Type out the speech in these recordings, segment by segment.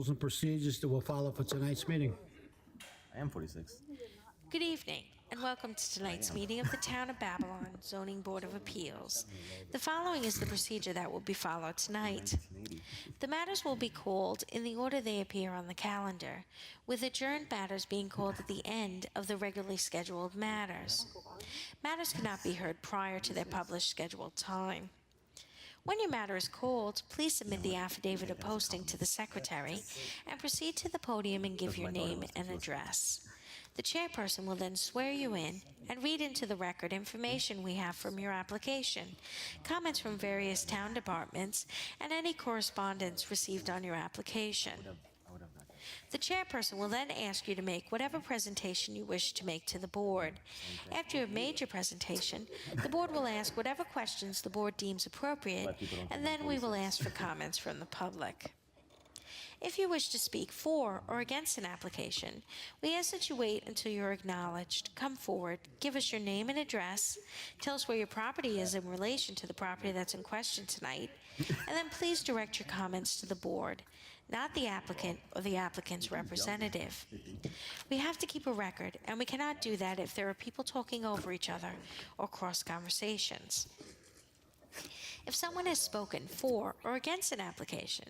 Rules and procedures that will follow for tonight's meeting. I am 46. Good evening, and welcome to tonight's meeting of the Town of Babylon Zoning Board of Appeals. The following is the procedure that will be followed tonight. The matters will be called in the order they appear on the calendar, with adjourned matters being called at the end of the regularly scheduled matters. Matters cannot be heard prior to their published scheduled time. When your matter is called, please submit the affidavit of posting to the secretary and proceed to the podium and give your name and address. The chairperson will then swear you in and read into the record information we have from your application, comments from various town departments, and any correspondence received on your application. The chairperson will then ask you to make whatever presentation you wish to make to the board. After you have made your presentation, the board will ask whatever questions the board deems appropriate, and then we will ask for comments from the public. If you wish to speak for or against an application, we ask that you wait until you're acknowledged. Come forward, give us your name and address, tell us where your property is in relation to the property that's in question tonight, and then please direct your comments to the board, not the applicant or the applicant's representative. We have to keep a record, and we cannot do that if there are people talking over each other or cross conversations. If someone has spoken for or against an application,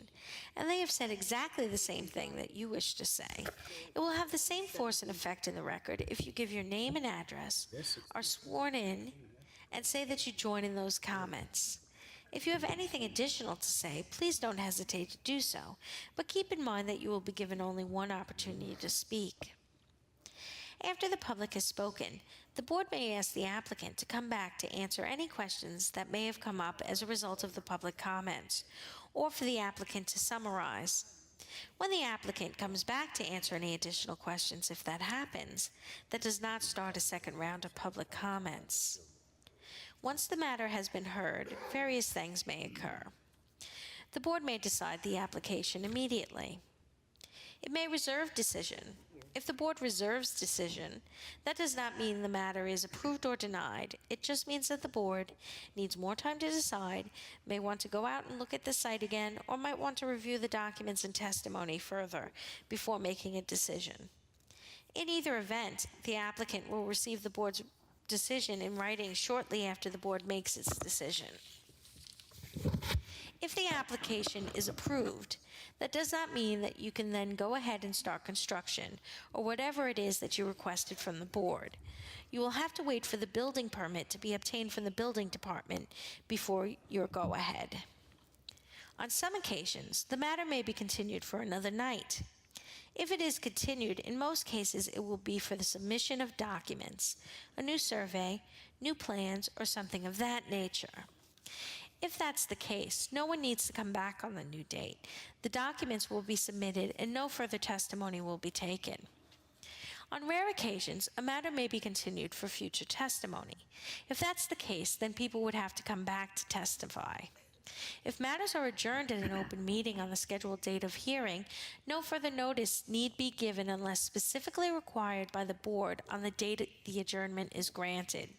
and they have said exactly the same thing that you wish to say, it will have the same force and effect in the record if you give your name and address, are sworn in, and say that you join in those comments. If you have anything additional to say, please don't hesitate to do so, but keep in mind that you will be given only one opportunity to speak. After the public has spoken, the board may ask the applicant to come back to answer any questions that may have come up as a result of the public comments, or for the applicant to summarize. When the applicant comes back to answer any additional questions, if that happens, that does not start a second round of public comments. Once the matter has been heard, various things may occur. The board may decide the application immediately. It may reserve decision. If the board reserves decision, that does not mean the matter is approved or denied. It just means that the board needs more time to decide, may want to go out and look at the site again, or might want to review the documents and testimony further before making a decision. In either event, the applicant will receive the board's decision in writing shortly after the board makes its decision. If the application is approved, that does not mean that you can then go ahead and start construction or whatever it is that you requested from the board. You will have to wait for the building permit to be obtained from the building department before your go-ahead. On some occasions, the matter may be continued for another night. If it is continued, in most cases it will be for the submission of documents, a new survey, new plans, or something of that nature. If that's the case, no one needs to come back on the new date. The documents will be submitted and no further testimony will be taken. On rare occasions, a matter may be continued for future testimony. If that's the case, then people would have to come back to testify. If matters are adjourned at an open meeting on the scheduled date of hearing, no further notice need be given unless specifically required by the board on the date the adjournment is granted.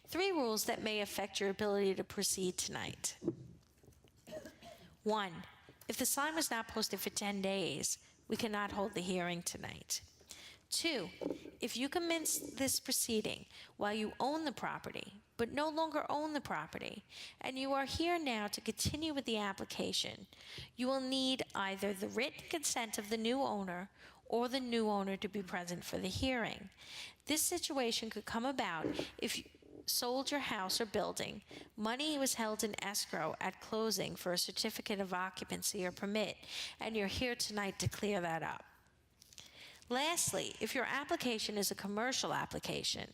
3 rules that may affect your ability to proceed tonight. 1. If the sign was not posted for 10 days, we cannot hold the hearing tonight. 2. If you commence this proceeding while you own the property, but no longer own the property, and you are here now to continue with the application, you will need either the written consent of the new owner or the new owner to be present for the hearing. This situation could come about if you sold your house or building, money was held in escrow at closing for a certificate of occupancy or permit, and you're here tonight to clear that up. Lastly, if your application is a commercial application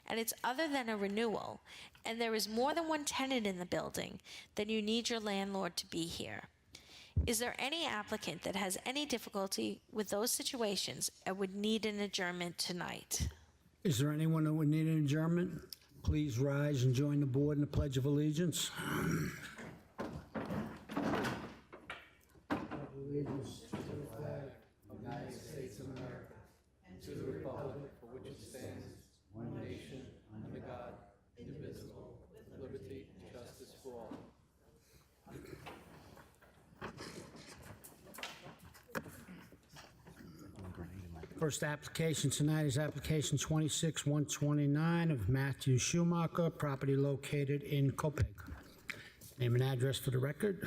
and it's other than a renewal, and there is more than one tenant in the building, then you need your landlord to be here. Is there any applicant that has any difficulty with those situations and would need an adjournment tonight? Is there anyone that would need an adjournment? Please rise and join the board in the Pledge of Allegiance. Allegiance to the flag of the United States of America and to the republic for which it stands, one nation, under God, indivisible, with liberty and justice for all. First application tonight is application 26-129 of Matthew Schumacher, property located in Copeg. Name and address for the record.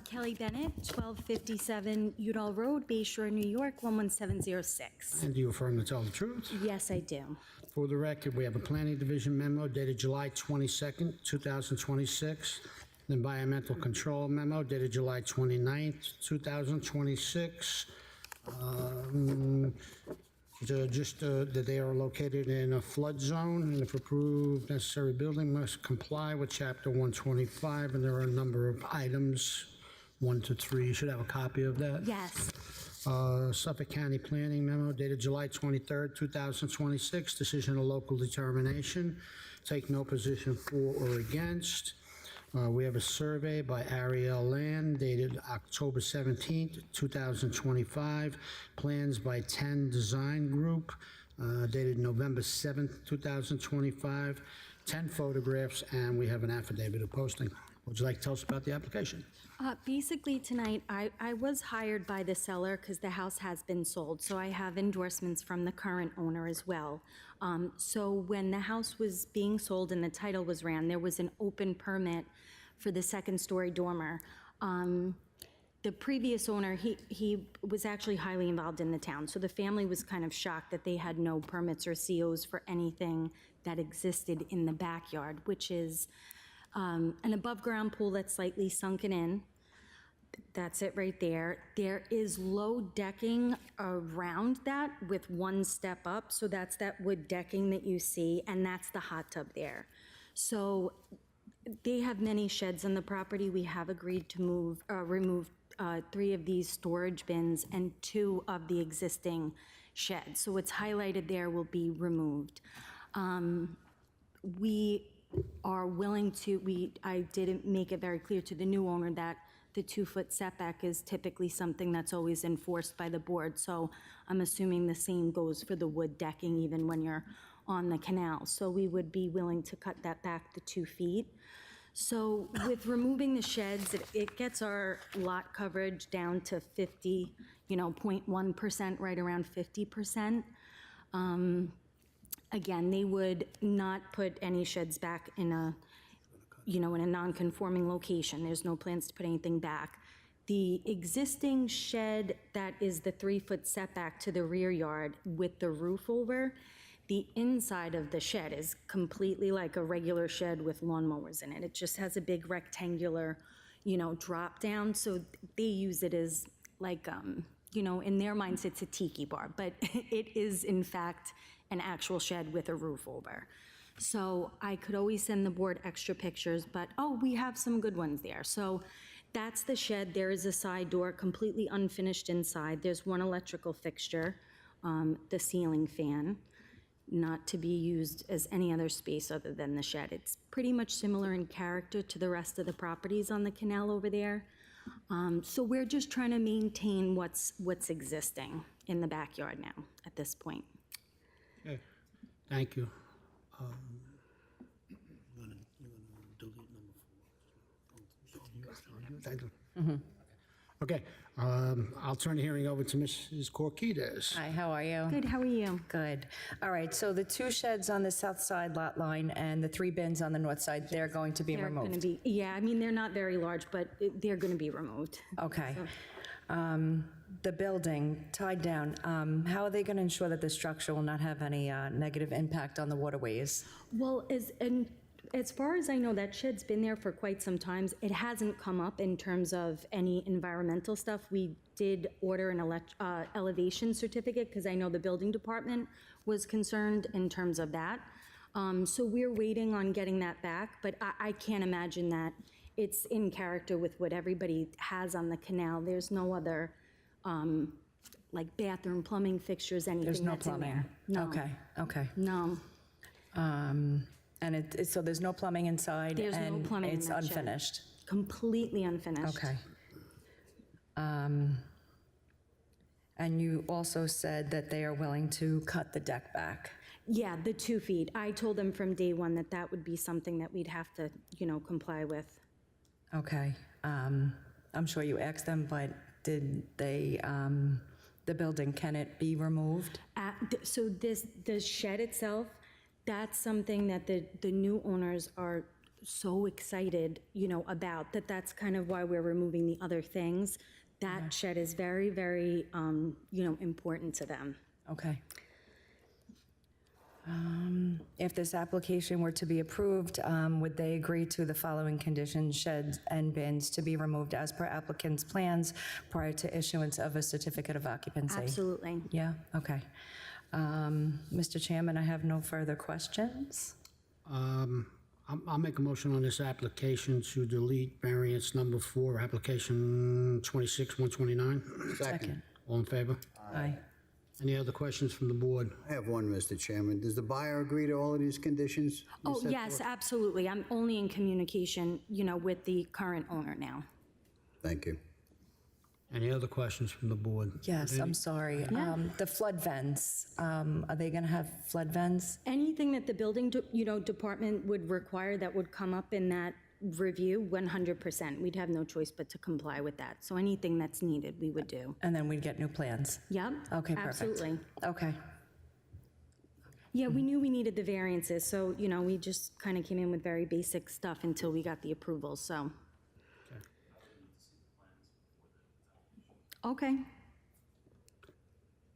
Kelly Bennett, 1257 Udall Road, Bay Shore, New York, 11706. And do you affirm to tell the truth? Yes, I do. For the record, we have a Planning Division memo dated July 22nd, 2026. An environmental control memo dated July 29th, 2026. That they are located in a flood zone, and if approved, necessary building must comply with Chapter 125, and there are a number of items, 1 to 3. You should have a copy of that. Yes. Suffolk County Planning Memo dated July 23rd, 2026, decision of local determination. Take no position for or against. We have a survey by Ariel Land dated October 17th, 2025. Plans by 10 Design Group dated November 7th, 2025. 10 photographs, and we have an affidavit of posting. Would you like to tell us about the application? Basically, tonight, I was hired by the seller because the house has been sold, so I have endorsements from the current owner as well. So when the house was being sold and the title was ran, there was an open permit for the second-story dormer. The previous owner, he was actually highly involved in the town, so the family was kind of shocked that they had no permits or COs for anything that existed in the backyard, which is an above-ground pool that's slightly sunken in. That's it right there. There is low decking around that with one step up, so that's that wood decking that you see, and that's the hot tub there. So they have many sheds on the property. We have agreed to remove 3 of these storage bins and 2 of the existing sheds. So what's highlighted there will be removed. We are willing to, I didn't make it very clear to the new owner that the 2-foot setback is typically something that's always enforced by the board. So I'm assuming the same goes for the wood decking even when you're on the canal. So we would be willing to cut that back to 2 feet. So with removing the sheds, it gets our lot coverage down to 50, 0.1%, right around 50%. Again, they would not put any sheds back in a non-conforming location. There's no plans to put anything back. The existing shed that is the 3-foot setback to the rear yard with the roof over, the inside of the shed is completely like a regular shed with lawnmowers in it. It just has a big rectangular, drop down. So they use it as like, in their minds, it's a tiki bar, but it is in fact an actual shed with a roof over. So I could always send the board extra pictures, but, we have some good ones there. So that's the shed. There is a side door, completely unfinished inside. There's one electrical fixture, the ceiling fan, not to be used as any other space other than the shed. It's pretty much similar in character to the rest of the properties on the canal over there. So we're just trying to maintain what's existing in the backyard now at this point. Okay, thank you. Okay, I'll turn the hearing over to Mrs. Corquides. Hi, how are you? Good, how are you? Good. All right, so the 2 sheds on the south side lot line and the 3 bins on the north side, they're going to be They're going removed? to be, they're not very large, but they're going to be removed. Okay. The building tied down, how are they going to ensure that the structure will not have any negative impact on the waterways? Well, as far as I know, that shed's been there for quite some time. It hasn't come up in terms of any environmental stuff. We did order an elevation certificate because I know the building department was concerned in terms of that. So we're waiting on getting that back, but I can't imagine that it's in character with what everybody has on the canal. There's no other like bathroom, plumbing fixtures, anything There's no that's in plumbing? there. No. Okay. No. And so there's no plumbing inside? There's no plumbing in it's that shed. unfinished? Completely unfinished. Okay. And you also said that they are willing to cut the deck back? Yeah, the 2 feet. I told them from day one that that would be something that we'd have to, comply with. Okay. I'm sure you asked them, but did they, the building, can it be removed? So the shed itself, that's something that the new owners are so excited, about, that's kind of why we're removing the other things. That shed is very, very, important to them. Okay. If this application were to be approved, would they agree to the following conditions: sheds and bins to be removed as per applicant's plans prior to issuance of a certificate of occupancy? Absolutely. Yeah, okay. Mr. Chairman, I have no further questions. I'll make a motion on this application to delete variance number 4, application 26-129. Second. All in favor? Aye. Any other questions from the board? I have one, Mr. Chairman. Does the buyer agree to all of these conditions? you Oh, set yes, forth? absolutely. I'm only in communication, with the current owner now. Thank you. Any other questions from the board? Yes, I'm sorry. The flood vents, are they going to have flood vents? Anything that the building, department would require that would come up in that review, 100%. We'd have no choice but to comply with that. So anything that's needed, we would do. And then we'd get new plans? Yep. Okay, perfect. Absolutely. Okay. Yeah, we knew we needed the variances, so, we just kind of came in with very basic stuff until we got the approval, so. Okay.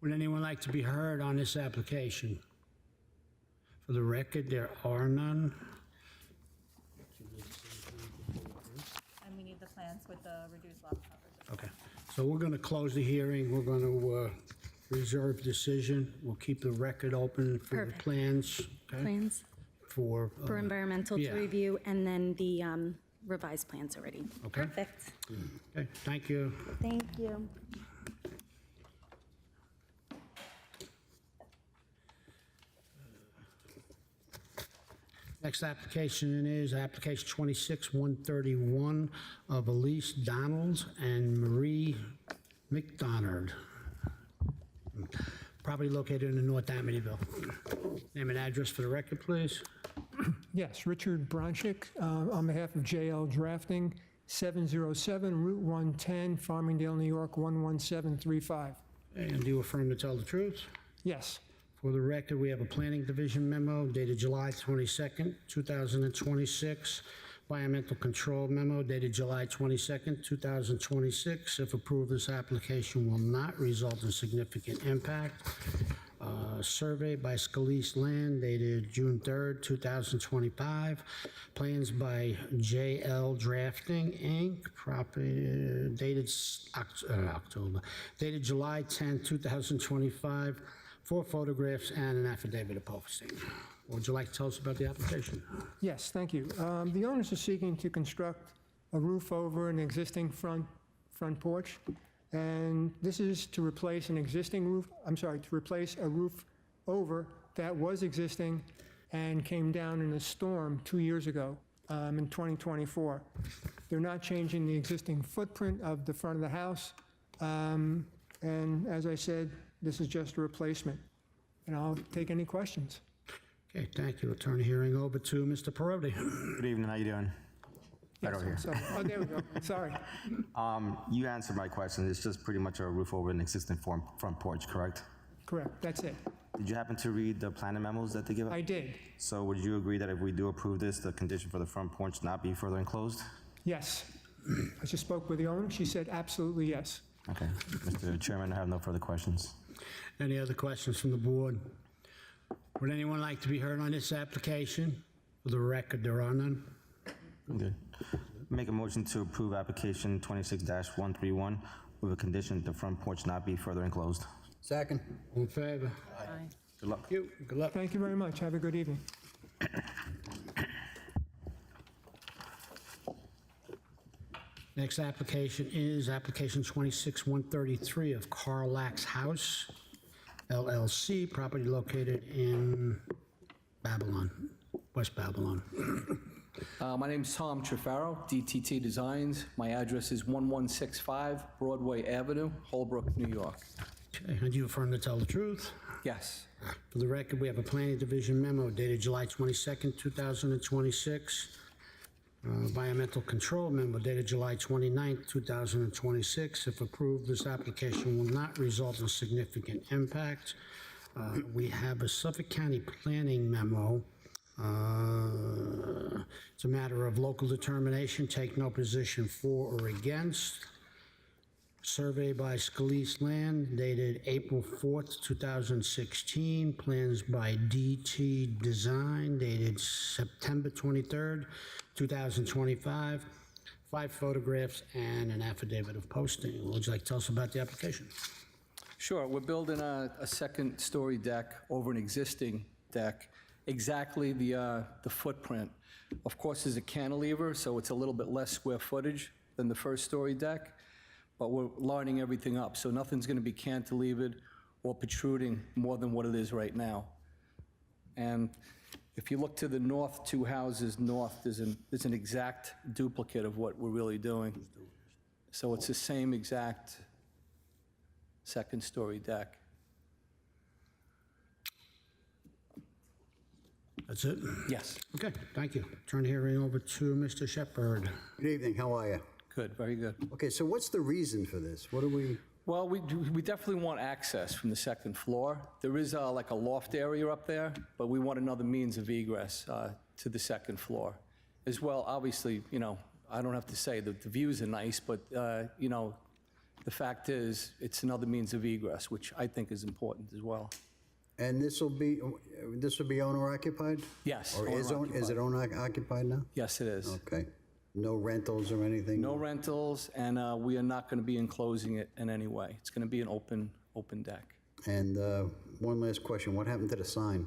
Would anyone like to be heard on this application? For the record, there are none. And we need the plans with the reduced lot coverage. Okay, so we're going to close the hearing. We're going to reserve decision. We'll keep the record open for the Perfect. plans. Okay? Plans For, for environmental to yeah. review, and then the revised plans already. Okay. Perfect. okay, thank you. Thank you. Next application is application 26-131 of Elise Donald and Marie McDonald. Property located in the North Amityville. Name and address for the record, please. Yes, Richard Bronchick, on behalf of JL Drafting, 707 Route 110, Farmingdale, New York, 11735. And do you affirm to tell the truth? Yes, For the record, we have a Planning Division memo dated July 22nd, 2026. Environmental Control memo dated July 22nd, 2026. If approved, this application will not result in significant impact. Survey by Scalise Land dated June 3rd, 2025. Plans by JL Drafting, Inc., property dated October, dated July 10th, 2025. 4 photographs and an affidavit of posting. What would you like to tell us about the application? yes, thank you. The owners are seeking to construct a roof over an existing front porch, and this is to replace an existing roof, to replace a roof over that was existing and came down in a storm 2 years ago in 2024. They're not changing the existing footprint of the front of the house, and as I said, this is just a replacement, and I'll take any questions. Okay, thank you. We'll turn the hearing over to Mr. Perotti. Good evening, how you doing? Right over here. So, oh, there we go, sorry. You answered my question. It's just pretty much a roof over an existing front porch, correct? Correct, that's it. Did you happen to read the planning memos that they give us? I did, So would you agree that if we do approve this, the condition for the front porch not be further enclosed? yes. I just spoke with the owner, she said absolutely yes. Okay, Mr. Chairman, I have no further questions. Any other questions from the board? Would anyone like to be heard on this application? For the record, there are none. I'm good. Make a motion to approve application 26-131 with a condition the front porch not be further enclosed. Second. All in favor? Good luck. Thank you. Good luck. Thank you very much, have a good evening. Next application is application 26-133 of Carlax House LLC, property located in Babylon, West Babylon. My name's Tom Trefaro, DTT Designs. My address is 1165 Broadway Avenue, Holbrook, New York. Okay, and you affirm to tell the truth? Yes. For the record, we have a Planning Division memo dated July 22nd, 2026. Environmental Control memo dated July 29th, 2026. If approved, this application will not result in significant impact. We have a Suffolk County Planning memo. It's a matter of local determination, take no position for or against. Survey by Scalise Land dated April 4th, 2016. Plans by DT Design dated September 23rd, 2025. 5 photographs and an affidavit of posting. What would you like to tell us about the application? Sure, we're building a second-story deck over an existing deck, exactly the footprint. Of course, there's a cantilever, so it's a little bit less square footage than the first-story deck, but we're lining everything up, so nothing's going to be cantilevered or protruding more than what it is right now. And if you look to the north, 2 houses north, there's an exact duplicate of what we're really doing. So it's the same exact second-story deck. That's it? Yes. Okay, thank you. Turn the hearing over to Mr. Shepherd. Good evening, how are you? Good, very good. Okay, so what's the reason for this? What do we, Well, we definitely want access from the second floor. There is like a loft area up there, but we want another means of egress to the second floor. As well, obviously, you know, I don't have to say that the views are nice, but, you know, the fact is, it's another means of egress, which I think is important as well. and this will be owner occupied? Yes. Or is it owner occupied now? Yes, it is. Okay. No rentals or anything? No rentals, and we are not going to be enclosing it in any way. It's going to be an open deck. And one last question, what happened to the sign?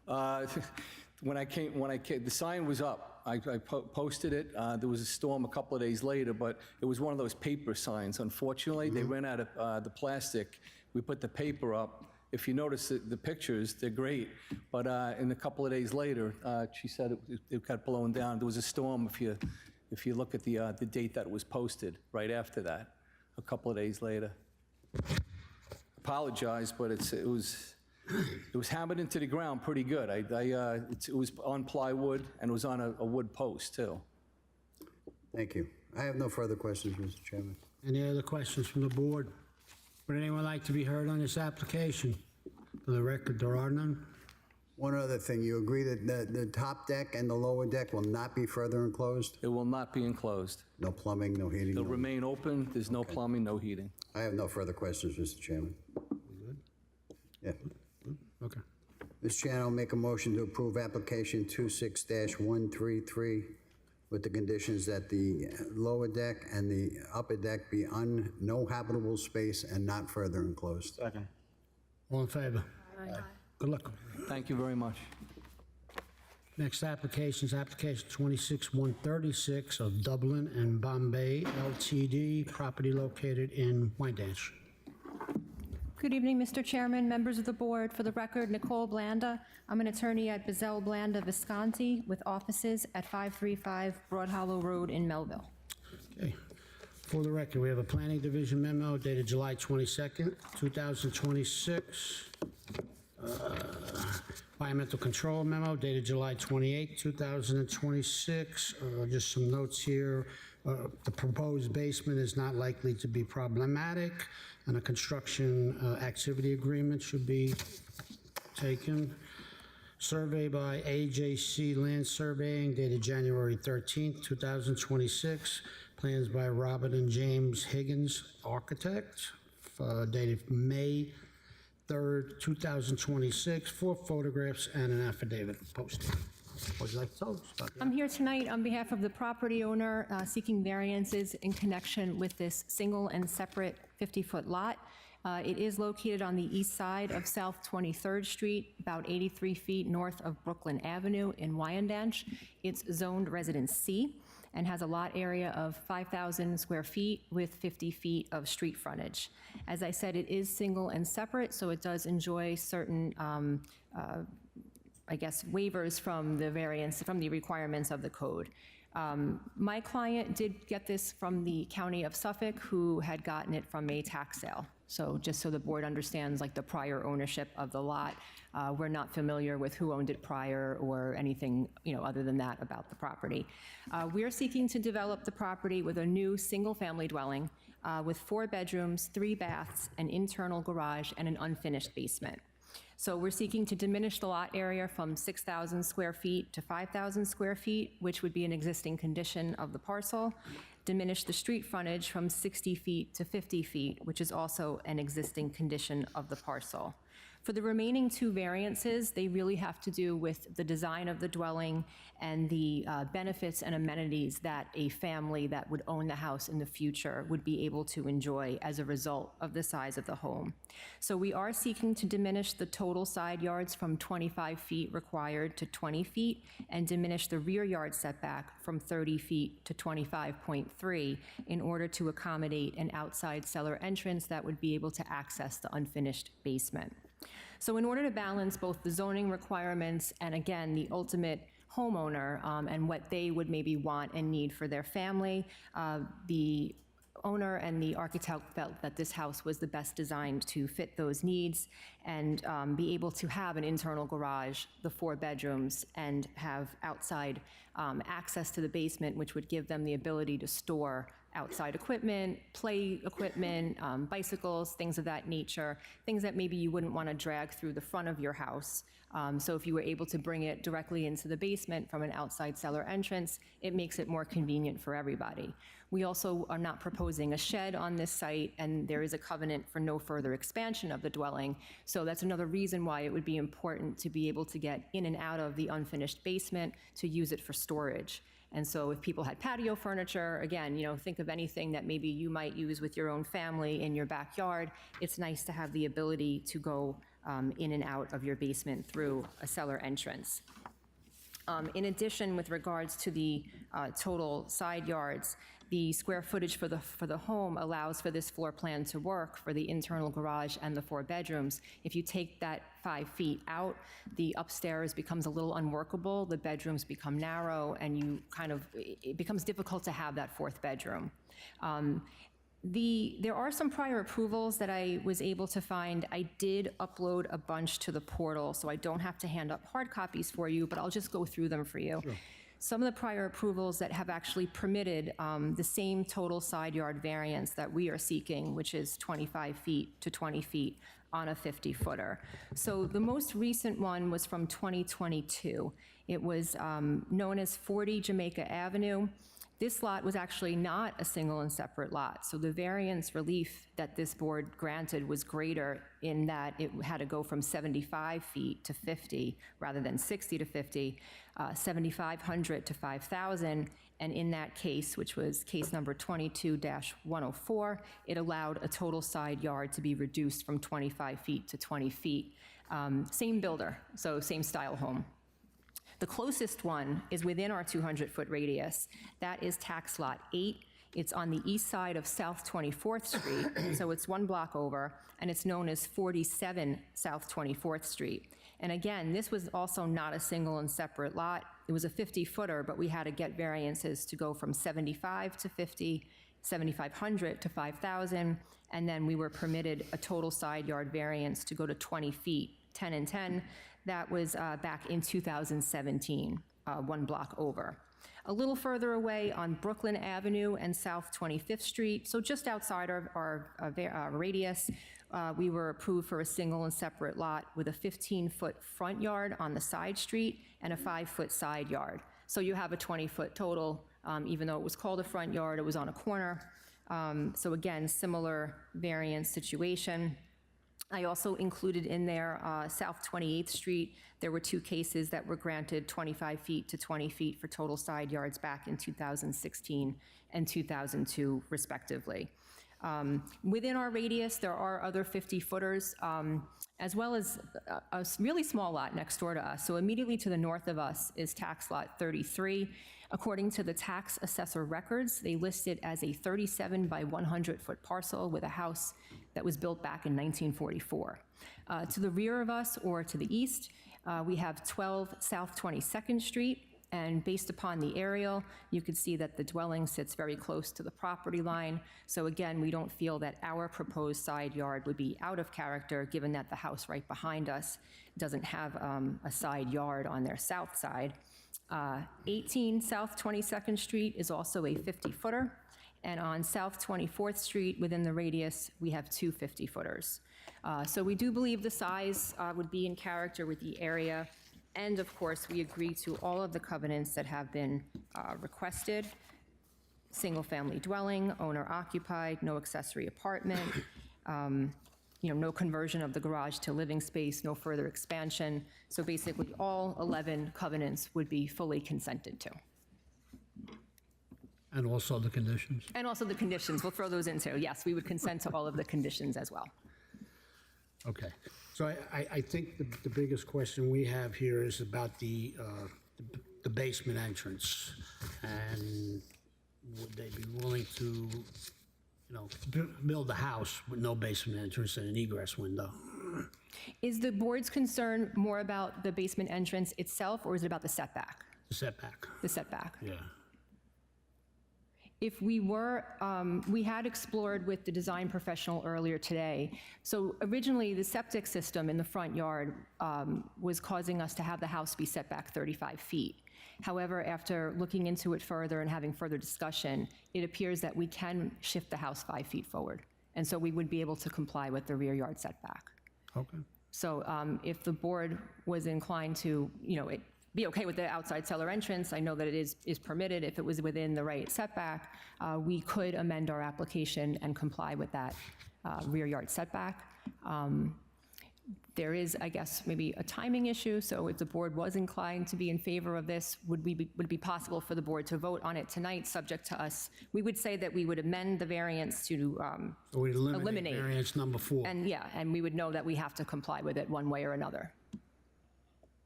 When I came, the sign was up. I posted it. There was a storm a couple of days later, but it was one of those paper signs. Unfortunately, they ran out of the plastic. We put the paper up. If you notice the pictures, they're great. But in a couple of days later, she said it got blown down. There was a storm. If you look at the date that it was posted, right after that, a couple of days later. Apologize, but it was hammered into the ground pretty good. It was on plywood and it was on a wood post too. Thank you. I have no further questions, Mr. Chairman. Any other questions from the board? Would anyone like to be heard on this application? For the record, there are none. One other thing, you agree that the top deck and the lower deck will not be further enclosed? It will not be enclosed. No plumbing, no heating? It'll no- remain open. There's no plumbing, no heating. I have no further questions, Mr. Chairman. Yeah. Okay. Mr. Chairman, I'll make a motion to approve application 26-133 with the conditions that the lower deck and the upper deck be no habitable space and not further enclosed. Second. All in favor? Aye. Good luck. Thank you very much. Next application is application 26-136 of Dublin and Bombay LTD, property located in Wyandanch. Good evening, Mr. Chairman, members of the board. For the record, Nicole Blanda. I'm an attorney at Bizzell Blanda Visconti with offices at 535 Broad Hollow Road in Melville. Okay. For the record, we have a planning division memo dated July 22nd, 2026. Environmental control memo dated July 28, 2026. Just some notes here. The proposed basement is not likely to be problematic, and a construction activity agreement should be taken. Survey by AJC Land Surveying dated January 13th, 2026. Plans by Robert and James Higgins, architect, dated May 3rd, 2026. 4 photographs and an affidavit posted. What would you like to tell us about that? I'm here tonight on behalf of the property owner seeking variances in connection with this single and separate 50-foot lot. It is located on the east side of South 23rd Street, about 83 feet north of Brooklyn Avenue in Wyandanch. It's zoned Residence C and has a lot area of 5,000 square feet with 50 feet of street frontage. As I said, it is single and separate, so it does enjoy certain I guess, waivers from the variance, from the requirements of the code. My client did get this from the County of Suffolk, who had gotten it from a tax sale. So just so the board understands, like, the prior ownership of the lot, we're not familiar with who owned it prior or anything, you know, other than that about the property. We're seeking to develop the property with a new single-family dwelling with 4 bedrooms, 3 baths, an internal garage, and an unfinished basement. So we're seeking to diminish the lot area from 6,000 square feet to 5,000 square feet, which would be an existing condition of the parcel. Diminish the street frontage from 60 feet to 50 feet, which is also an existing condition of the parcel. For the remaining two variances, they really have to do with the design of the dwelling and the benefits and amenities that a family that would own the house in the future would be able to enjoy as a result of the size of the home. So we are seeking to diminish the total side yards from 25 feet required to 20 feet and diminish the rear yard setback from 30 feet to 25.3 in order to accommodate an outside cellar entrance that would be able to access the unfinished basement. So in order to balance both the zoning requirements and, again, the ultimate homeowner and what they would maybe want and need for their family, the owner and the architect felt that this house was the best designed to fit those needs and be able to have an internal garage, the 4 bedrooms, and have outside access to the basement, which would give them the ability to store outside equipment, play equipment, bicycles, things of that nature, things that maybe you wouldn't want to drag through the front of your house. So if you were able to bring it directly into the basement from an outside cellar entrance, it makes it more convenient for everybody. We also are not proposing a shed on this site, and there is a covenant for no further expansion of the dwelling. So that's another reason why it would be important to be able to get in and out of the unfinished basement to use it for storage. And so if people had patio furniture, again, think of anything that maybe you might use with your own family in your backyard. It's nice to have the ability to go in and out of your basement through a cellar entrance. In addition, with regards to the total side yards, the square footage for the home allows for this floor plan to work for the internal garage and the 4 bedrooms. If you take that 5 feet out, the upstairs becomes a little unworkable, the bedrooms become narrow, and it becomes difficult to have that 4th bedroom. There are some prior approvals that I was able to find. I did upload a bunch to the portal, so I don't have to hand up hard copies for you, but I'll just go through them for you. Sure. Some of the prior approvals that have actually permitted the same total side yard variance that we are seeking, which is 25 feet to 20 feet on a 50-footer. So the most recent one was from 2022. It was known as 40 Jamaica Avenue. This lot was actually not a single and separate lot, so the variance relief that this board granted was greater in that it had to go from 75 feet to 50 rather than 60 to 50, 7,500 to 5,000, and in that case, which was case number 22-104, it allowed a total side yard to be reduced from 25 feet to 20 feet. Same builder, so same style home. The closest one is within our 200-foot radius. That is tax lot 8. It's on the east side of South 24th Street, so it's 1 block over, and it's known as 47 South 24th Street. And again, this was also not a single and separate lot. It was a 50-footer, but we had to get variances to go from 75 to 50, 7,500 to 5,000, and then we were permitted a total side yard variance to go to 20 feet, 10 and 10. That was back in 2017, 1 block over. A little further away on Brooklyn Avenue and South 25th Street, so just outside our radius, we were approved for a single and separate lot with a 15-foot front yard on the side street and a 5-foot side yard. So you have a 20-foot total, even though it was called a front yard, it was on a corner. So again, similar variance situation. I also included in there South 28th Street. There were 2 cases that were granted 25 feet to 20 feet for total side yards back in 2016 and 2002, respectively. Within our radius, there are other 50-footers, as well as a really small lot next door to us. So immediately to the north of us is tax lot 33. According to the tax assessor records, they list it as a 37 by 100-foot parcel with a house that was built back in 1944. To the rear of us, or to the east, we have 12 South 22nd Street, and based upon the aerial, you can see that the dwelling sits very close to the property line. So again, we don't feel that our proposed side yard would be out of character, given that the house right behind us doesn't have a side yard on their south side. 18 South 22nd Street is also a 50-footer. And on South 24th Street, within the radius, we have 2 50-footers. So we do believe the size would be in character with the area, and of course, we agree to all of the covenants that have been requested. Single-family dwelling, owner-occupied, no accessory apartment, no conversion of the garage to living space, no further expansion. So basically, all 11 covenants would be fully consented to. And also the conditions. And also the conditions, we'll throw those in, so yes, we would consent to all of the conditions as well. Okay. So I think the biggest question we have here is about the basement entrance. And would they be willing to, build a house with no basement entrance and an egress window? Is the board's concern more about the basement entrance itself, or is it about the setback? The setback. The setback. Yeah. If we were, we had explored with the design professional earlier today. So originally, the septic system in the front yard was causing us to have the house be set back 35 feet. However, after looking into it further and having further discussion, it appears that we can shift the house 5 feet forward. And so we would be able to comply with the rear yard setback. Okay. So if the board was inclined to, be okay with the outside cellar entrance, I know that it is permitted if it was within the right setback, we could amend our application and comply with that rear yard setback. There is, I guess, maybe a timing issue, so if the board was inclined to be in favor of this, would it be possible for the board to vote on it tonight, subject to us? We would say that we would amend the variance to So we eliminate variance number 4. and we would know that we have to comply with it one way or another.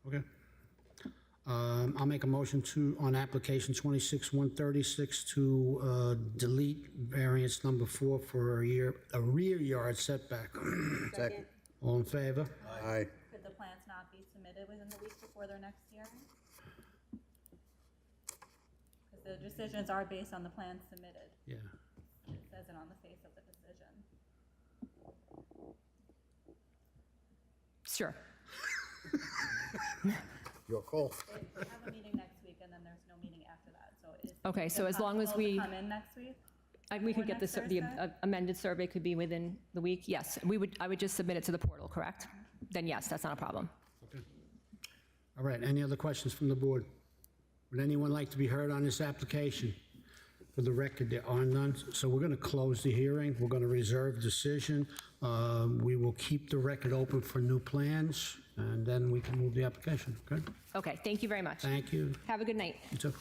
Okay. I'll make a motion on application 26-136 to delete variance number 4 for a rear yard setback. Second. All in favor? Aye. Could the plans not be submitted within the week before their next hearing? Because the decisions are based on the plans submitted. Yeah. It says it on the face of the decision. Sure. Your call. We have a meeting next week, and then there's no meeting after that, so is Okay, so it as long as possible to we, come in next week? we could get next the Thursday? amended survey could be within the week, yes. I would just submit it to the portal, correct? Then yes, that's not a problem. All right, any other questions from the board? Would anyone like to be heard on this application? For the record, there are none, so we're going to close the hearing. We're going to reserve decision. We will keep the record open for new plans, and then we can move the application, okay? Okay, thank you very much. Thank you. Have a good night. You too.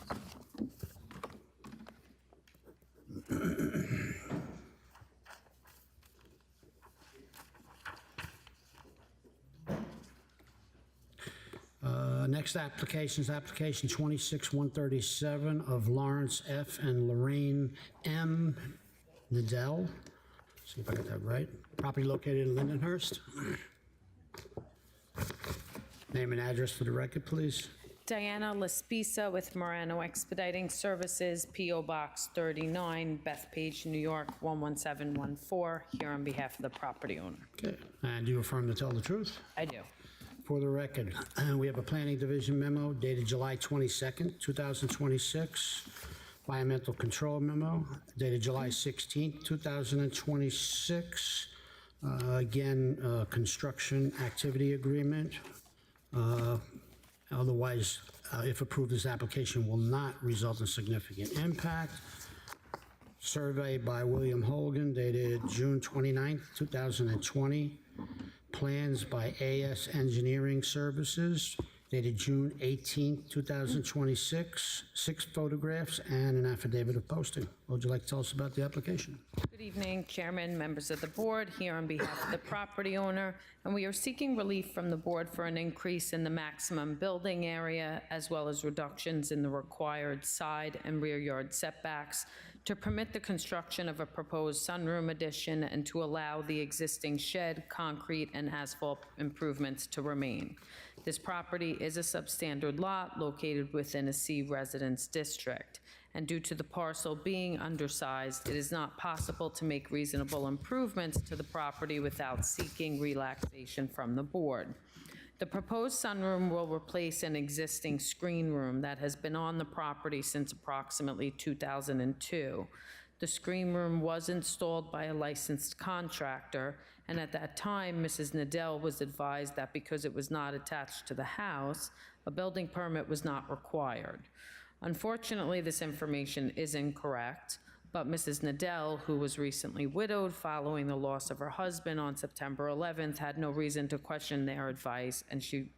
Next application is application 26-137 of Lawrence F. and Lorraine M. Nadell. See if I got that right. Property located in Lindenhurst. Name and address for the record, please. Diana Laspisa with Morano Expediting Services, P.O. Box 39, Bethpage, New York 11714, here on behalf of the property owner. Okay, and do you affirm to tell the truth? I do. For the record, we have a Planning Division memo dated July 22nd, 2026. Environmental Control memo dated July 16th, 2026. Again, construction activity agreement. Otherwise, if approved, this application will not result in significant impact. Survey by William Hogan dated June 29th, 2020. Plans by AS Engineering Services dated June 18th, 2026. 6 photographs and an affidavit of posting. What would you like to tell us about the application? Good evening, Chairman, members of the board, here on behalf of the property owner, and we are seeking relief from the board for an increase in the maximum building area, as well as reductions in the required side and rear yard setbacks, to permit the construction of a proposed sunroom addition and to allow the existing shed, concrete, and asphalt improvements to remain. This property is a substandard lot located within a C residence district, and due to the parcel being undersized, it is not possible to make reasonable improvements to the property without seeking relaxation from the board. The proposed sunroom will replace an existing screen room that has been on the property since approximately 2002. The screen room was installed by a licensed contractor And at that time, Mrs. Nadell was advised that because it was not attached to the house, a building permit was not required. Unfortunately, this information is incorrect, but Mrs. Nadell, who was recently widowed following the loss of her husband on September 11th, had no reason to question their advice, and she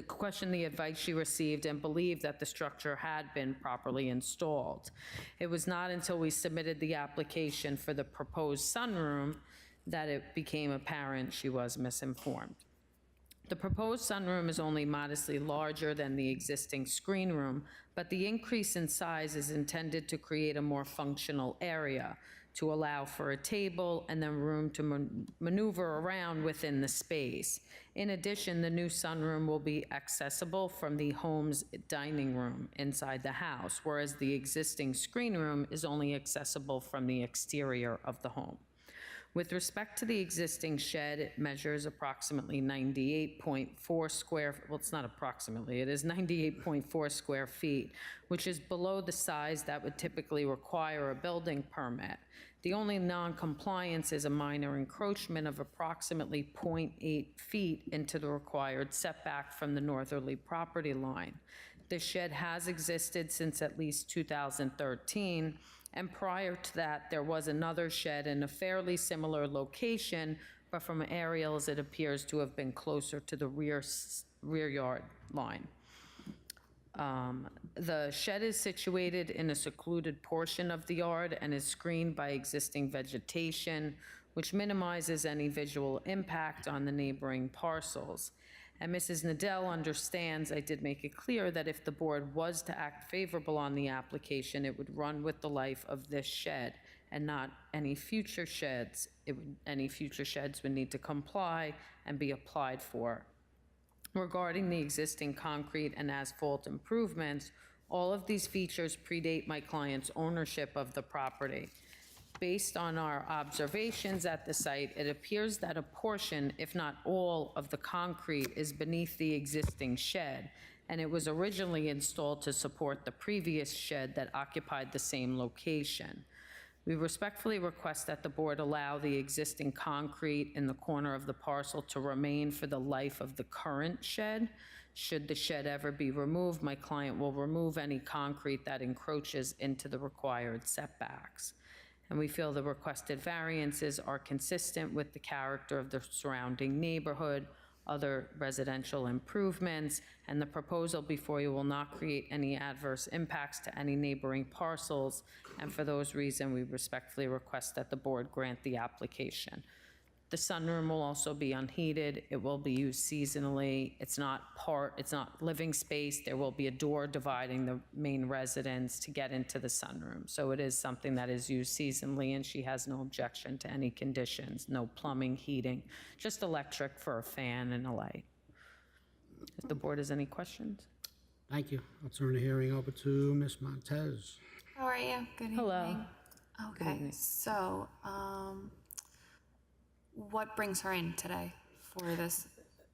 questioned the advice she received and believed that the structure had been properly installed. It was not until we submitted the application for the proposed sunroom that it became apparent she was misinformed. The proposed sunroom is only modestly larger than the existing screen room, but the increase in size is intended to create a more functional area to allow for a table and then room to maneuver around within the space. In addition, the new sunroom will be accessible from the home's dining room inside the house, whereas the existing screen room is only accessible from the exterior of the home. With respect to the existing shed, it measures approximately 98.4 square, well, it's not approximately, it is 98.4 square feet, which is below the size that would typically require a building permit. The only non-compliance is a minor encroachment of approximately 0.8 feet into the required setback from the northerly property line. The shed has existed since at least 2013, and prior to that, there was another shed in a fairly similar location, but from aerials, it appears to have been closer to the rear yard line. The shed is situated in a secluded portion of the yard and is screened by existing vegetation, which minimizes any visual impact on the neighboring parcels. And Mrs. Nadell understands, I did make it clear that if the board was to act favorable on the application, it would run with the life of this shed and not any future sheds. Any future sheds would need to comply and be applied for. Regarding the existing concrete and asphalt improvements, all of these features predate my client's ownership of the property. Based on our observations at the site, it appears that a portion, if not all, of the concrete is beneath the existing shed, and it was originally installed to support the previous shed that occupied the same location. We respectfully request that the board allow the existing concrete in the corner of the parcel to remain for the life of the current shed. Should the shed ever be removed, my client will remove any concrete that encroaches into the required setbacks. And we feel the requested variances are consistent with the character of the surrounding neighborhood, other residential improvements, and the proposal before you will not create any adverse impacts to any neighboring parcels. And for those reasons, we respectfully request that the board grant the application. The sunroom will also be unheated. It will be used seasonally. It's not living space. There will be a door dividing the main residence to get into the sunroom. So it is something that is used seasonally, and she has no objection to any conditions, no plumbing, heating, just electric for a fan and a light. If the board has any questions? Thank you. I'll turn the hearing over to Ms. Montez. How are you? Good evening. Hello. Okay, so, what brings her in today for this?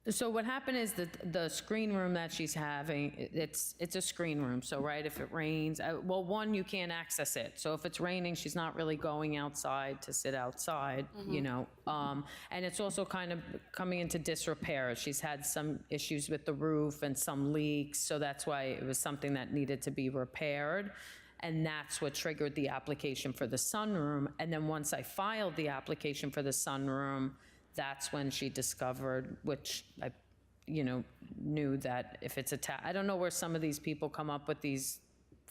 So what happened is that the screen room that she's having, it's a screen room. So, right, if it rains, well, one, you can't access it. So if it's raining, she's not really going outside to sit outside, you know. And it's also kind of coming into disrepair. She's had some issues with the roof and some leaks. So that's why it was something that needed to be repaired. And that's what triggered the application for the sunroom. And then once I filed the application for the sunroom, that's when she discovered, which I, knew that if it's attached, I don't know where some of these people come up with these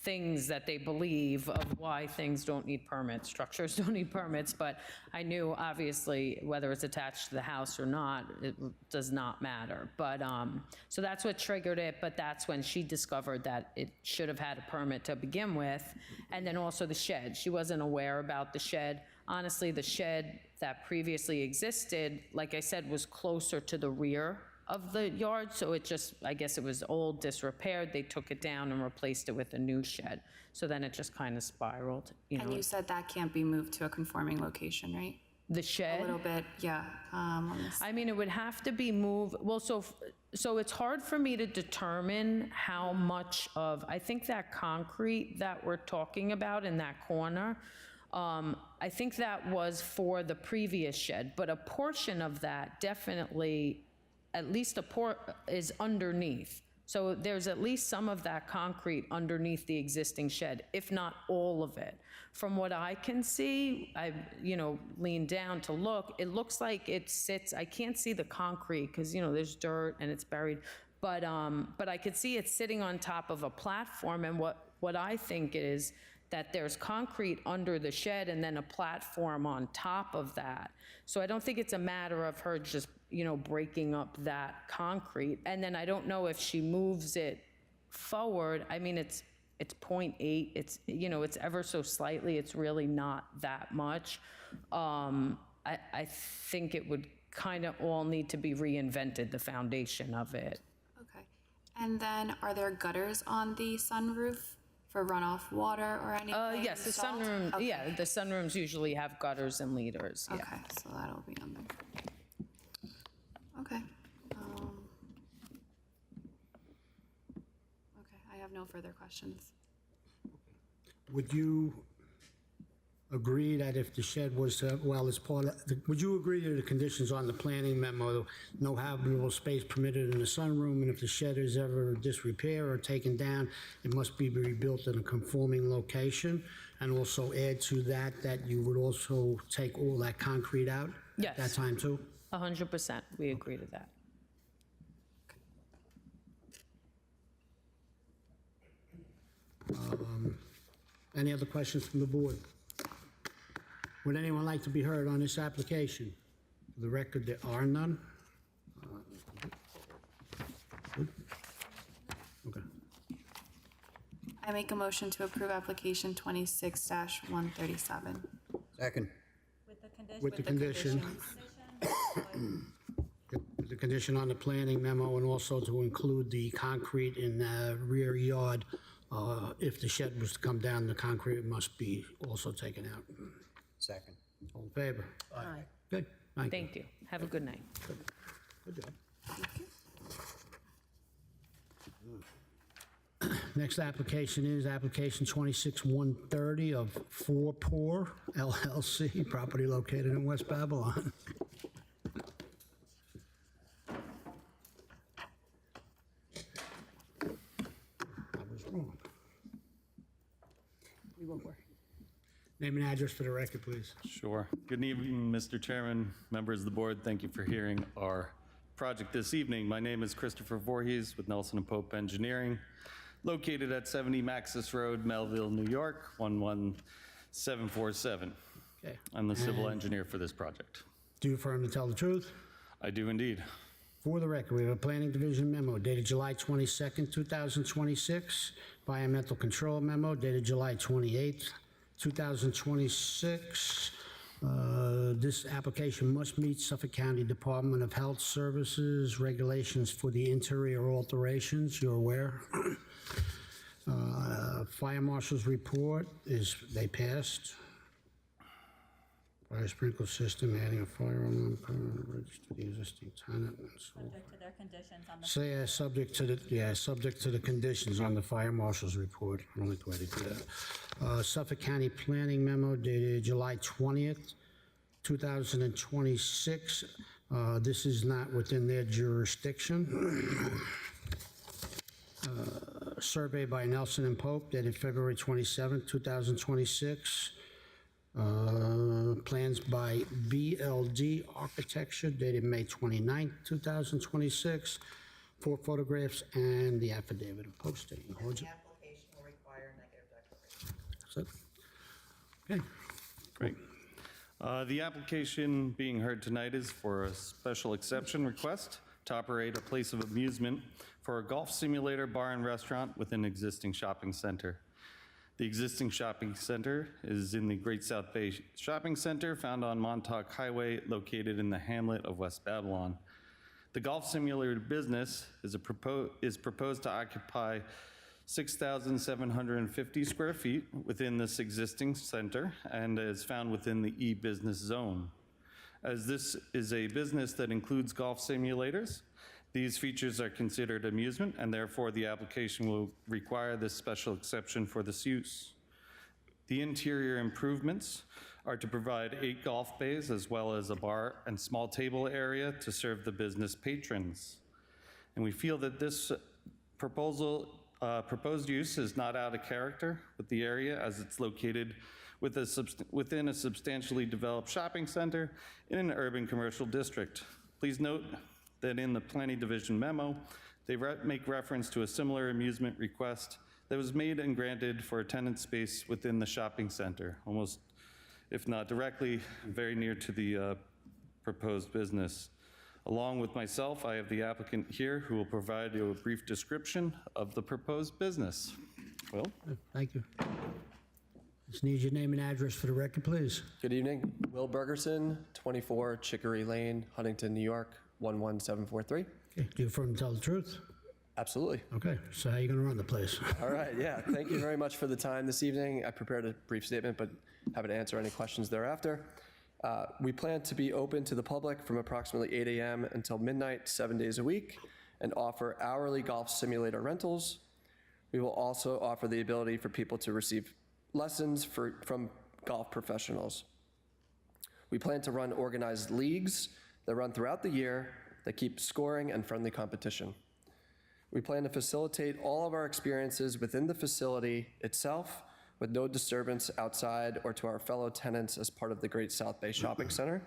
things that they believe of why things don't need permits, structures don't need permits, but I knew obviously whether it's attached to the house or not, it does not matter. But, so that's what triggered it, but that's when she discovered that it should have had a permit to begin with. And then also the shed, she wasn't aware about the shed. Honestly, the shed that previously existed, like I said, was closer to the rear of the yard, so it just, I guess it was old, disrepaired. They took it down and replaced it with a new shed. So then it just kind of spiraled, And you said that can't be moved to a conforming location, right? The shed? A little bit, yeah. I mean, it would have to be moved, well, so it's hard for me to determine how much of, I think that concrete that we're talking about in that corner, I think that was for the previous shed, but a portion of that definitely, at least is underneath. So there's at least some of that concrete underneath the existing shed, if not all of it. From what I can see, I, leaned down to look, it looks like it sits, I can't see the concrete because, there's dirt and it's buried, but I could see it sitting on top of a platform, and what I think is that there's concrete under the shed and then a platform on top of that. So I don't think it's a matter of her just, breaking up that concrete. And then I don't know if she moves it forward. I mean, it's 0.8, it's, it's ever so slightly, it's really not that much. I think it would kind of all need to be reinvented, the foundation of it. Okay. And then are there gutters on the sunroof for runoff water or anything? Yes, the installed? sunroom, Okay. yeah, the sunrooms usually have gutters and leaders, yeah. Okay, so that'll be on there. Okay. Okay, I have no further questions. Would you agree that if the shed was, as part of, would you agree to the conditions on the planning memo, no habitable space permitted in the sunroom, and if the shed is ever disrepair or taken down, it must be rebuilt in a conforming location? And also add to that, that you would also take all that concrete out at that Yes. time too? 100%, we agree to that. Any other questions from the board? Would anyone like to be heard on this application? For the record, there are none. Good. Okay. I make a motion to approve application 26-137. Second. With the condition. The condition on the planning memo, and also to include the concrete in the rear yard. If the shed was to come down, the concrete must be also taken out. Second. All in favor? Aye. Good, thank you. Thank you. Have a good night. Good job. Next application is application 26-130 of 4 Poor LLC, property located in West Babylon. I was wrong. Name and address for the record, please. Sure. Good evening, Mr. Chairman, members of the board. Thank you for hearing our project this evening. My name is Christopher Voorhees with Nelson & Pope Engineering, located at 70 Maxis Road, Melville, New York, 11747. Okay. I'm the civil engineer for this project. Do you affirm to tell the truth? I do indeed. For the record, we have a Planning Division memo dated July 22nd, 2026, Environmental Control memo dated July 28th, 2026. This application must meet Suffolk County Department of Health Services regulations for the interior alterations, you're aware. Fire Marshal's report is, they passed. Fire sprinkler system, adding a fire alarm, register the existing tenant, and so. Subject to their conditions on the. So, yeah, subject to the conditions on the fire marshal's report. I don't like the way they do that. Suffolk County Planning memo dated July 20th, 2026. This is not within their jurisdiction. Survey by Nelson & Pope dated February 27th, 2026. Plans by BLD Architecture dated May 29th, 2026. 4 photographs and the affidavit of posting. The application will require negative declaration. That's it. Okay. Great. The application being heard tonight is for a special exception request to operate a place of amusement for a golf simulator bar and restaurant within an existing shopping center. The existing shopping center is in the Great South Bay Shopping Center, found on Montauk Highway, located in the hamlet of West Babylon. The golf simulator business is proposed to occupy 6,750 square feet within this existing center and is found within the e-business zone. As this is a business that includes golf simulators, these features are considered amusement, and therefore the application will require this special exception for this use. The interior improvements are to provide 8 golf bays as well as a bar and small table area to serve the business patrons. And we feel that this proposed use is not out of character with the area, as it's located within a substantially developed shopping center in an urban commercial district. Please note that in the Planning Division memo, they make reference to a similar amusement request that was made and granted for a tenant space within the shopping center, almost, if not directly, very near to the proposed business. Along with myself, I have the applicant here who will provide you a brief description of the proposed business. Will? Thank you. Just need your name and address for the record, please. Good evening. Will Bergerson, 24 Chicory Lane, Huntington, New York, 11743. Okay, do you affirm to tell the truth? Absolutely. Okay, so how are you going to run the place? All right, yeah. Thank you very much for the time this evening. I prepared a brief statement, but happy to answer any questions thereafter. We plan to be open to the public from approximately 8 a.m. until midnight, 7 days a week, and offer hourly golf simulator rentals. We will also offer the ability for people to receive lessons from golf professionals. We plan to run organized leagues that run throughout the year that keep scoring and friendly competition. We plan to facilitate all of our experiences within the facility itself with no disturbance outside or to our fellow tenants as part of the Great South Bay Shopping Center.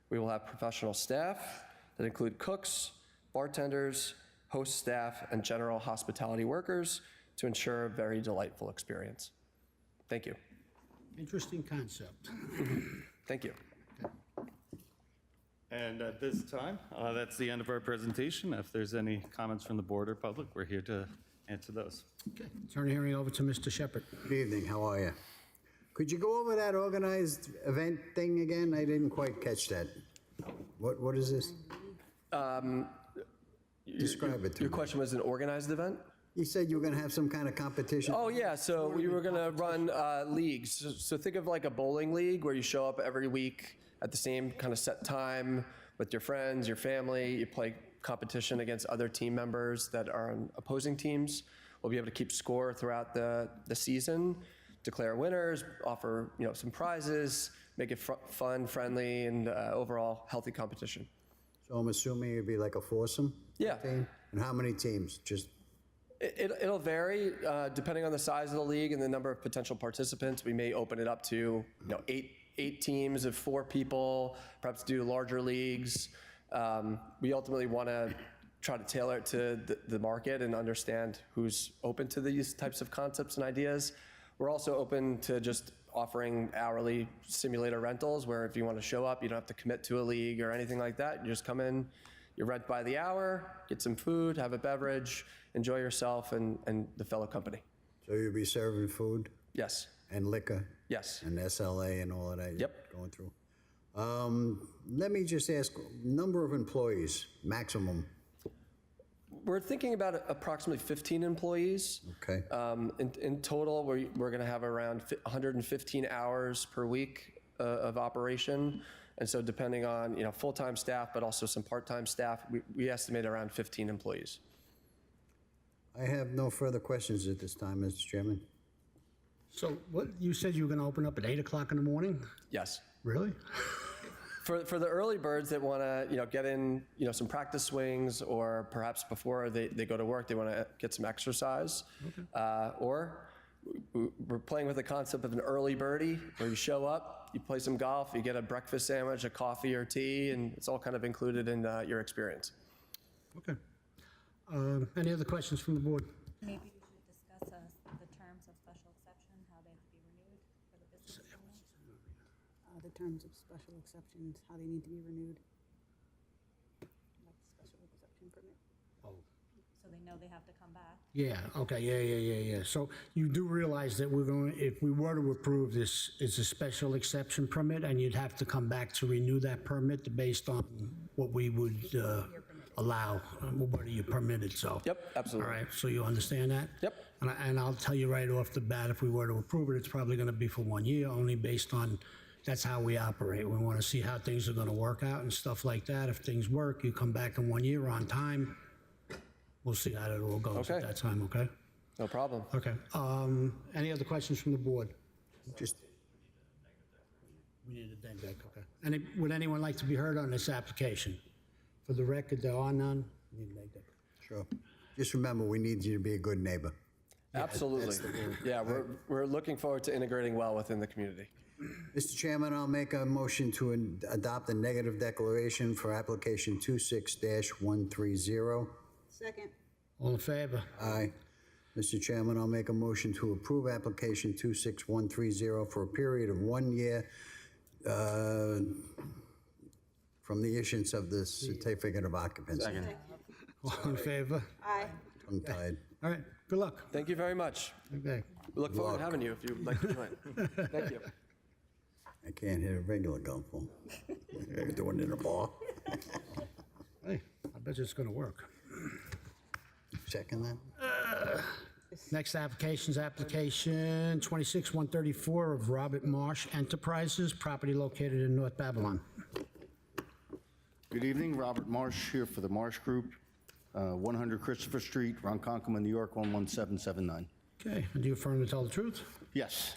We will have professional staff that include cooks, bartenders, host staff, and general hospitality workers to ensure a very delightful experience. Thank you. Interesting concept. Thank you. And at this time, that's the end of our presentation. If there's any comments from the board or public, we're here to answer those. Okay, turn the hearing over to Mr. Shepherd. Good evening, how are you? Could you go over that organized event thing again? I didn't quite catch that. What is this? Describe it to me. Your question was an organized event? You said you were going to have some kind of competition? Oh, yeah, so we were going to run leagues. So think of like a bowling league where you show up every week at the same kind of set time with your friends, your family. You play competition against other team members that are on opposing teams. We'll be able to keep score throughout the season, declare winners, offer some prizes, make it fun, friendly, and overall healthy competition. So I'm assuming it'd be like a foursome? Yeah. Team? And how many teams? Just It'll vary depending on the size of the league and the number of potential participants. We may open it up to eight teams of 4 people, perhaps do larger leagues. We ultimately want to try to tailor it to the market and understand who's open to these types of concepts and ideas. We're also open to just offering hourly simulator rentals where if you want to show up, you don't have to commit to a league or anything like that. You just come in, you rent by the hour, get some food, have a beverage, enjoy yourself and the fellow company. So you'll be serving food? Yes. And liquor? Yes. And SLA and all of that? Yep. Going through. Let me just ask, number of employees, maximum? We're thinking about approximately 15 employees. Okay. In total, we're going to have around 115 hours per week of operation. And so depending on full-time staff, but also some part-time staff, we estimate around 15 employees. I have no further questions at this time, Mr. Chairman. So what, you said you were going to open up at 8 o'clock in the morning? Yes. Really? For the early birds that want to get in some practice swings, or perhaps before they go to work they want to get some exercise, or we're playing with the concept of an early birdie where you show up, you play some golf, you get a breakfast sandwich, a coffee or tea, and it's all kind of included in your experience. Okay. Any other questions from the board? Maybe we should discuss the terms of special exception, how they have to be renewed for the business permit. The terms of special exceptions, how they need to be renewed. Like special exception permit. Oh. So they know they have to come back. Yeah, okay, yeah. So you do realize that if we were to approve this, it's a special exception permit, and you'd have to come back to renew that permit based on what we would allow, what you permitted, so. Yep, absolutely. All right, so you understand that? Yep. And I'll tell you right off the bat, if we were to approve it, it's probably gonna be for 1 year, only based on, that's how we operate. We wanna see how things are gonna work out and stuff like that. If things work, you come back in 1 year on time. We'll see how it all goes at that time, okay? No problem. Okay. Any other questions from the board? Just, We need a name deck, okay. Would anyone like to be heard on this application? For the record, there are none. We need a name deck. Sure. Just remember, we need you to be a good neighbor. Absolutely. Yeah, we're looking forward to integrating well within the community. Mr. Chairman, I'll make a motion to adopt a negative declaration for application 26-130. Second. All in favor? Aye. Mr. Chairman, I'll make a motion to approve application 26130 for a period of 1 year from the issuance of the certificate of occupancy. Second. All in favor? Aye. I'm tired. All right, good luck. Thank you very much. Okay. We look forward to having you if you'd like to join. Thank you. I can't hit a regular golf ball. I'm doing it in a ball. Hey, I bet you it's going to work. Checking that. Next application is application 26134 of Robert Marsh Enterprises, property located in North Babylon. Good evening, Robert Marsh here for the Marsh Group, 100 Christopher Street, Ronkonkoma, New York, 11779. Okay, and do you affirm to tell the truth? Yes.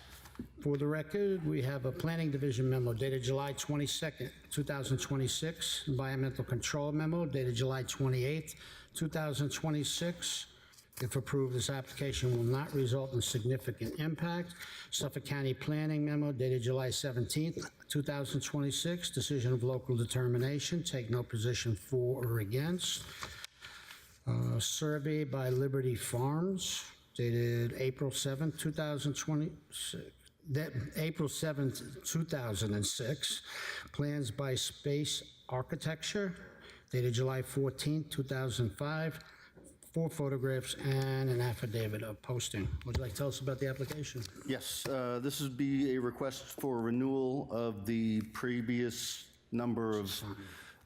For the record, we have a Planning Division memo dated July 22nd, 2026, Environmental Control memo dated July 28th, 2026. If approved, this application will not result in significant impact. Suffolk County Planning memo dated July 17th, 2026, decision of local determination, take no position for or against. Survey by Liberty Farms dated April 7th, 2026. April 7th, 2006. Plans by Space Architecture dated July 14th, 2005. 4 photographs and an affidavit of posting. Would you like to tell us about the application? Yes, this would be a request for renewal of the previous number of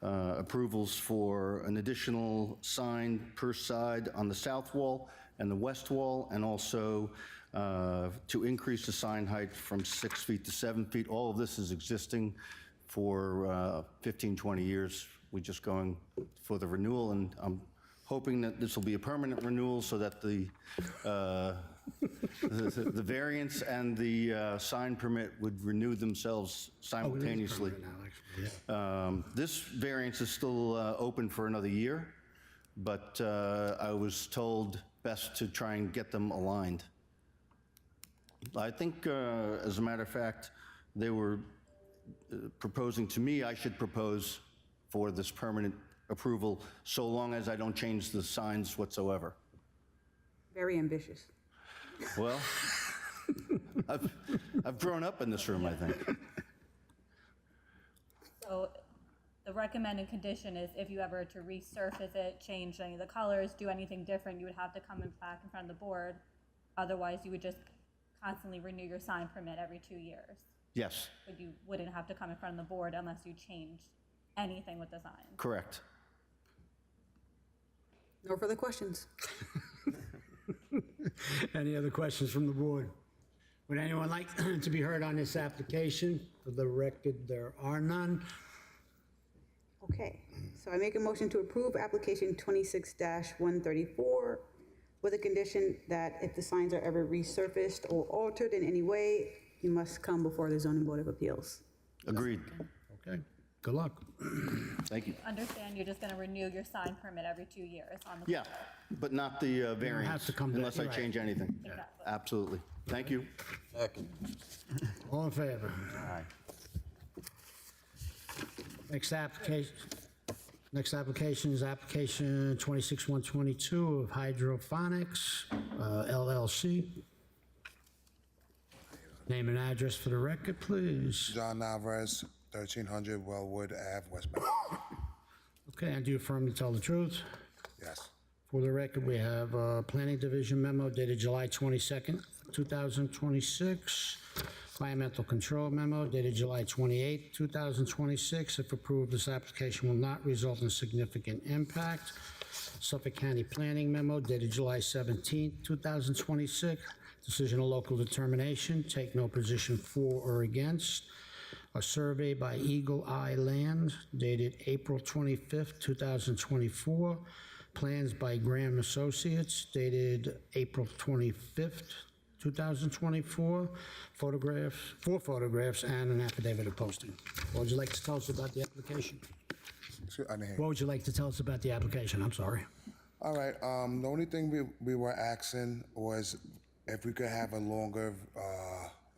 approvals for an additional sign per side on the south wall and the west wall, and also to increase the sign height from 6 feet to 7 feet. All of this is existing for 15, 20 years. We're just going for the renewal, and I'm hoping that this will be a permanent renewal so that the variance and the sign permit would renew themselves simultaneously. This variance is still open for another year, but I was told best to try and get them aligned. I think, as a matter of fact, they were proposing to me I should propose for this permanent approval so long as I don't change the signs whatsoever. Very ambitious. Well, I've grown up in this room, I think. So the recommended condition is if you ever to resurface it, change any of the colors, do anything different, you would have to come back in front of the board. Otherwise, you would just constantly renew your sign permit every 2 years. Yes. But you wouldn't have to come in front of the board unless you changed anything with the sign. Correct. No further questions. Any other questions from the board? Would anyone like to be heard on this application? For the record, there are none. Okay, so I make a motion to approve application 26-134 with a condition that if the signs are ever resurfaced or altered in any way, you must come before the Zoning Board of Appeals. Agreed. Okay, good luck. Thank you. Understand you're just going to renew your sign permit every 2 years on the. Yeah, but not the variance, have to come back, unless I right. change anything. Exactly. Absolutely. Thank you. All in favor? Aye. Next application is application 26122 of Hydrophonics LLC. Name and address for the record, please. John Alvarez, 1300 Wellwood Ave, West Bay. Okay, and do you affirm to tell the truth? Yes. For the record, we have a Planning Division memo dated July 22nd, 2026. Environmental Control memo dated July 28th, 2026. If approved, this application will not result in significant impact. Suffolk County Planning memo dated July 17th, 2026. Decision of local determination, take no position for or against. A survey by Eagle Eye Land dated April 25th, 2024. Plans by Graham Associates dated April 25th, 2024, four photographs, and an affidavit of posting. What would you like to tell us about the application? What would you like to tell us about the application? I'm sorry. All right, the only thing we were asking was if we could have a longer,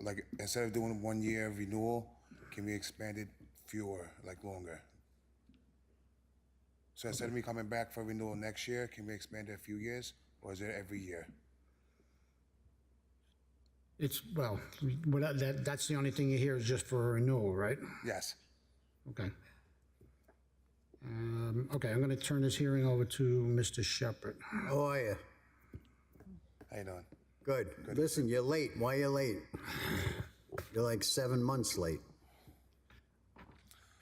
like, instead of doing 1 year renewal, can we expand it fewer, like longer? So instead of me coming back for renewal next year, can we expand it a few years, or is it every year? It's, well, that's the only thing you hear is just for a renewal, right? Yes. Okay. Okay, I'm going to turn this hearing over to Mr. Shepherd. How are you? How you doing? Good. Listen, you're late. Why you late? You're like 7 months late.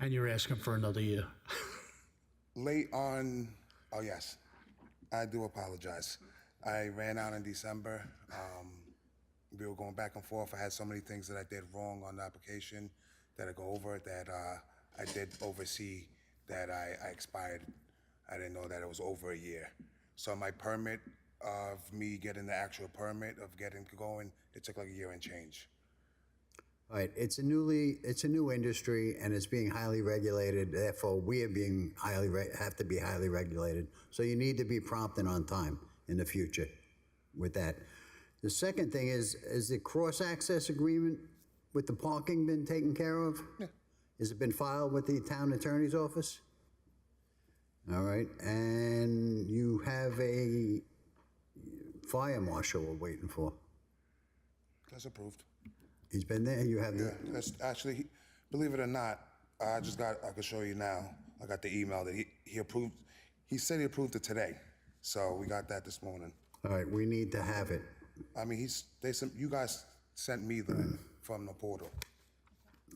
And you're asking for another year. Late on, oh yes, I do apologize. I ran out in December. We were going back and forth. I had so many things that I did wrong on the application that I go over that I did oversee that I expired. I didn't know that it was over a year. So my permit of me getting the actual permit of getting going, it took like a year and change. All right, it's a new industry and it's being highly regulated. Therefore, we are being have to be highly regulated. So you need to be prompt and on time in the future with that. The second thing is the cross-access agreement with the parking been taken care of? Yeah. Has it been filed with the town attorney's office? All right, and you have a fire marshal we're waiting for. That's approved. He's been there, you have Yeah, that's actually, believe it or not, I can show you now. I got the email that he approved. He said he approved it today. So we got that this morning. All right, we need to have it. I mean, you guys sent me from the portal.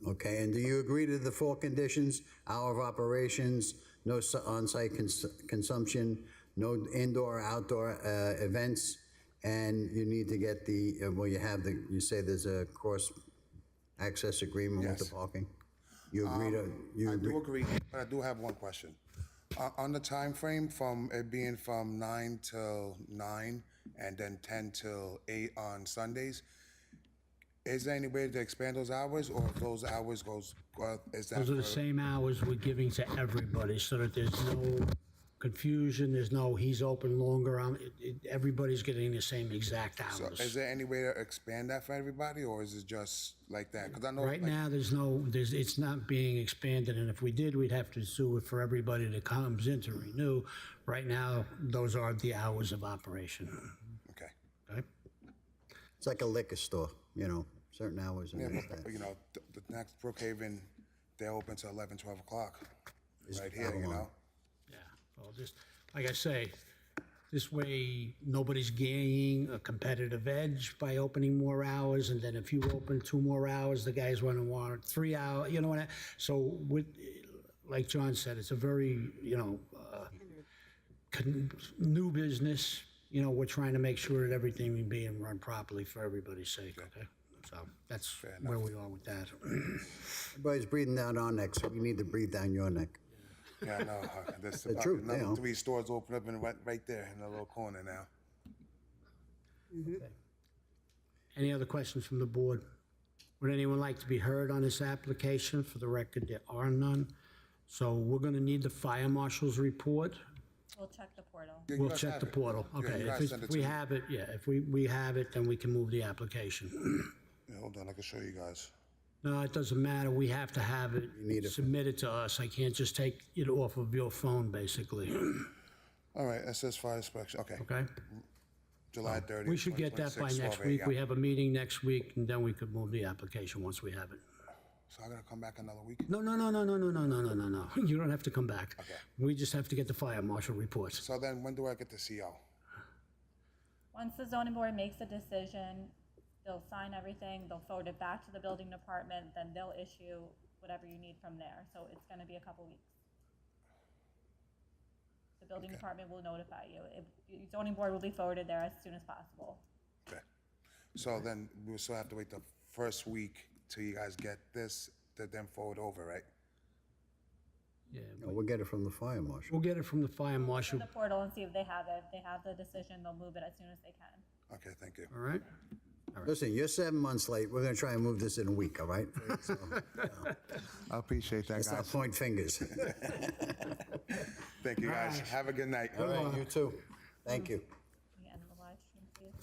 Okay, and do you agree to the 4 conditions? Hour of operations, no on-site consumption, no indoor or outdoor events, and you need to get you say there's a cross-access agreement with the parking? You agree I do agree, but I do have one question. On the time frame from it being from 9 till 9 and then 10 till 8 on Sundays, is there any way to expand those hours, or if those hours is that Those are the for- same hours we're giving to everybody, so that there's no confusion, there's no he's open longer, everybody's getting the same exact So hours. is there any way to expand that for everybody, or is it just like that? Because I know Right now, it's not being expanded, and if we did, we'd have to sue it for everybody that comes in to renew. Right now, those are the hours of operation. Okay. Okay? It's like a liquor store, certain hours. Yeah, but, the next Brookhaven, they're open till 11, 12 o'clock. Right here, Well, just, like I say, this way, nobody's gaining a competitive edge by opening more hours, and then if you open 2 more hours, the guys want to want 3 hours, you know what I, so like John said, it's a very, new business, we're trying to make sure that everything is being run properly for everybody's sake, okay? So that's where we are with that. Everybody's breathing down our neck, so we need to breathe down your neck. Yeah, I know. There's The about truth, another 3 stores open up right there in the little corner now. Any other questions from the board? Would anyone like to be heard on this application? For the record, there are none. So we're going to need the fire marshal's report. We'll check the portal. Yeah, you We'll guys check have the it. portal. Yeah, Okay, you guys send it if to we me. have it, if we have it, then we can move the application. Yeah, hold on, I can show you guys. No, it doesn't matter. We have to have it submitted to us. I can't just take it off of your phone, basically. All right, it says fire inspection, okay. Okay? July 30th, We should get that by 2026, next 12 week. We a.m. have a meeting next week, and then we could move the application once we have it. So I gotta come back another week? No. You don't have to come back. Okay. We just have to get the fire marshal report. So then when do I get the CO? Once the zoning board makes a decision, they'll sign everything, they'll forward it back to the building department, then they'll issue whatever you need from there. So it's gonna be a couple weeks. The building department will notify you. The zoning board will be forwarded there as soon as possible. Okay. So then we'll still have to wait the first week till you guys get this, to then forward over, right? Yeah. We'll get it from the fire marshal. We'll get it from the fire marshal. The portal and see if they have it. If they have the decision, they'll move it as soon as they can. Okay, thank you. All right? Listen, you're 7 months late. We're going to try and move this in a week, all right? So, I appreciate that, let's not guys. point fingers. Thank you, guys. Have a good night. All right, you too. Thank you. The end of the live stream, please.